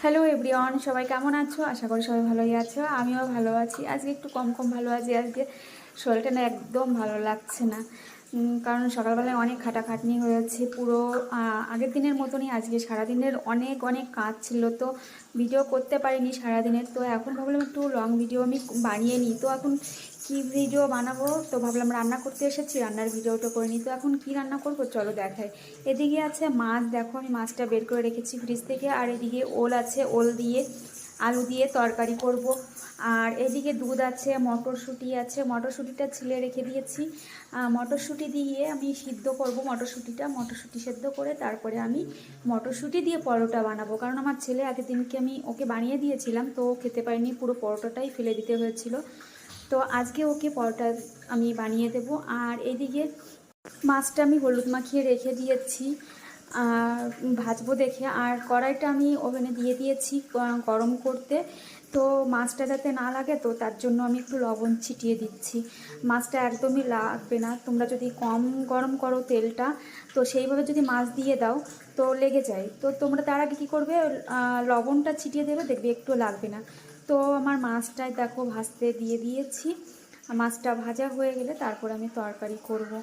Hello everyone, সবাই কেমন আছো? আশা করি সবাই ভালোই আছো। আমিও ভালো আছি। আজকে একটু কম ভালো আছি। আজকে শরীরটা না একদম ভালো লাগছে না, কারণ সকালবেলায় অনেক খাটাখাটনি হয়েছে। পুরো আগের দিনের মতনই আজকে সারাদিনের অনেক অনেক কাজ ছিল, তো ভিডিও করতে পারিনি সারাদিনের। তো এখন ভাবলাম একটু লং ভিডিও আমি বানিয়ে নিই। তো এখন কি ভিডিও বানাবো, তো ভাবলাম রান্না করতে এসেছি, রান্নার ভিডিওটা করে নিই। তো এখন কি রান্না করবো চলো দেখাই। এদিকে আছে মাছ, দেখো আমি মাছটা বের করে রেখেছি ফ্রিজ থেকে। আর এদিকে ওল আছে, ওল দিয়ে আলু দিয়ে তরকারি করব। আর এদিকে দুধ আছে, মটরশুঁটি আছে, মটরশুঁটিটা ছিলে রেখে দিয়েছি। মটরশুঁটি দিয়ে আমি সিদ্ধ করব মটরশুঁটি সেদ্ধ করে তারপরে আমি মটরশুঁটি দিয়ে পরোটা বানাবো। কারণ আমার ছেলে আগের দিনকে আমি ওকে বানিয়ে দিয়েছিলাম, তো ও খেতে পারিনি, পুরো পরোটাটাই ফেলে দিতে হয়েছিল। তো আজকে ওকে পরোটা আমি বানিয়ে দেব। আর এদিকে মাছটা আমি হলুদ মাখিয়ে রেখে দিয়েছি ভাজবো দেখে। আর কড়াইটা আমি ওভেনে দিয়ে দিয়েছি গরম করতে। তো মাছটা যাতে না লাগে, তো তার জন্য আমি একটু লবণ ছিটিয়ে দিচ্ছি। মাছটা একদমই লাগবে না। তোমরা যদি কম গরম করো তেলটা, তো সেইভাবে যদি মাছ দিয়ে দাও তো লেগে যায়। তো তোমরা তার আগে কী করবে, লবণটা ছিটিয়ে দেবে, দেখবে একটু লাগবে না। তো আমার মাছটায় দেখো ভাজতে দিয়ে দিয়েছি। মাছটা ভাজা হয়ে গেলে তারপর আমি তরকারি করব।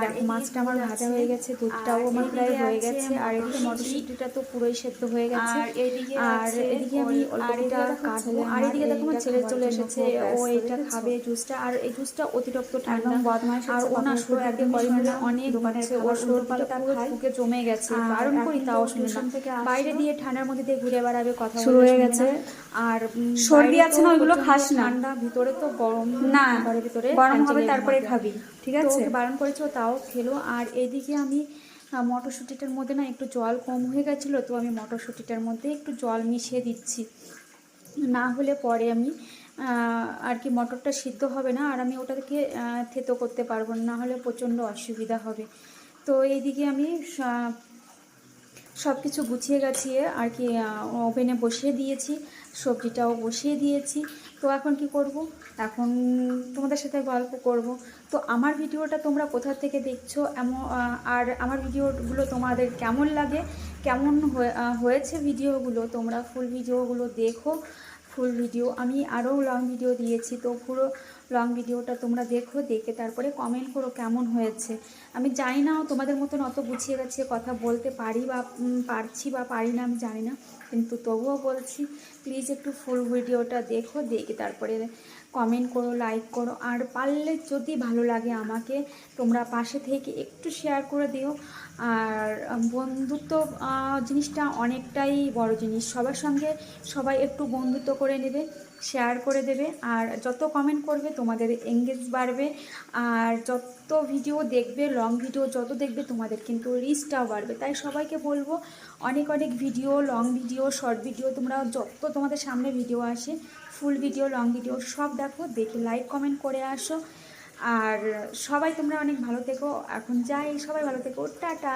দেখো মাছটা আমার ভাজা হয়ে গেছে, দুধটাও আমার প্রায় হয়ে গেছে। আর এদিকে মটরশুঁটিটা তো পুরোই সেদ্ধ হয়ে গেছে। আর এদিকে আমি অল্প কাটবো। আর এদিকে দেখো আমার ছেলে চলে এসেছে, ও এইটা খাবে জুসটা। আর এই জুসটা অতিরিক্ত ঠান্ডা, আর ও না সর্দিতে কদিন ধরে অনেক হচ্ছে, ওর সর্দিটা পুরো বুকে জমে গেছে। বারণ করি তাও শুনে না, বাইরে দিয়ে ঠান্ডার মধ্যে দিয়ে ঘুরে বেড়াবে, কথা শুরু হয়ে গেছে। আর সর্দি আছে না, ওইগুলো খাস না। ঠান্ডা, ভিতরে তো গরম, না ঘরের ভিতরে গরম হবে তারপরে খাবি, ঠিক আছে? ওকে বারণ করেছে, তাও খেলো। আর এদিকে আমি মটরশুঁটিটার মধ্যে না একটু জল কম হয়ে গেছিলো, তো আমি মটরশুঁটিটার মধ্যে একটু জল মিশিয়ে দিচ্ছি। না হলে পরে আমি আর কি মটরটা সিদ্ধ হবে না, আর আমি ওটাকে থেতো করতে পারবো না, হলে প্রচণ্ড অসুবিধা হবে। তো এইদিকে আমি সব কিছু গুছিয়ে গাছিয়ে আর কি ওভেনে বসিয়ে দিয়েছি, সবজিটাও বসিয়ে দিয়েছি। তো এখন কি করব, এখন তোমাদের সাথে গল্প করব। তো আমার ভিডিওটা তোমরা কোথা থেকে দেখছো আর আমার ভিডিওগুলো তোমাদের কেমন লাগে, কেমন হয়েছে ভিডিওগুলো, তোমরা ফুল ভিডিওগুলো দেখো। ফুল ভিডিও আমি আরও লং ভিডিও দিয়েছি, তো পুরো লং ভিডিওটা তোমরা দেখো, দেখে তারপরে কমেন্ট করো কেমন হয়েছে। আমি জানি না তোমাদের মতন অত গুছিয়ে গাছিয়ে কথা বলতে পারি বা পারছি বা পারি না, আমি জানি না, কিন্তু তবুও বলছি প্লিজ একটু ফুল ভিডিওটা দেখো, দেখে তারপরে কমেন্ট করো, লাইক করো। আর পারলে যদি ভালো লাগে আমাকে, তোমরা পাশে থেকে একটু শেয়ার করে দিও। আর বন্ধুত্ব জিনিসটা অনেকটাই বড় জিনিস, সবার সঙ্গে সবাই একটু বন্ধুত্ব করে নেবে, শেয়ার করে দেবে। আর যত কমেন্ট করবে তোমাদের এঙ্গেজ বাড়বে। আর যত ভিডিও দেখবে, লং ভিডিও যত দেখবে, তোমাদের কিন্তু রিচটাও বাড়বে। তাই সবাইকে বলবো অনেক অনেক video, long video, short video, তোমরা যত তোমাদের সামনে ভিডিও আসে, ফুল ভিডিও, লং ভিডিও সব দেখো, দেখে লাইক কমেন্ট করে আসো। আর সবাই তোমরা অনেক ভালো থেকো। এখন যাই, সবাই ভালো থেকো, টাটা।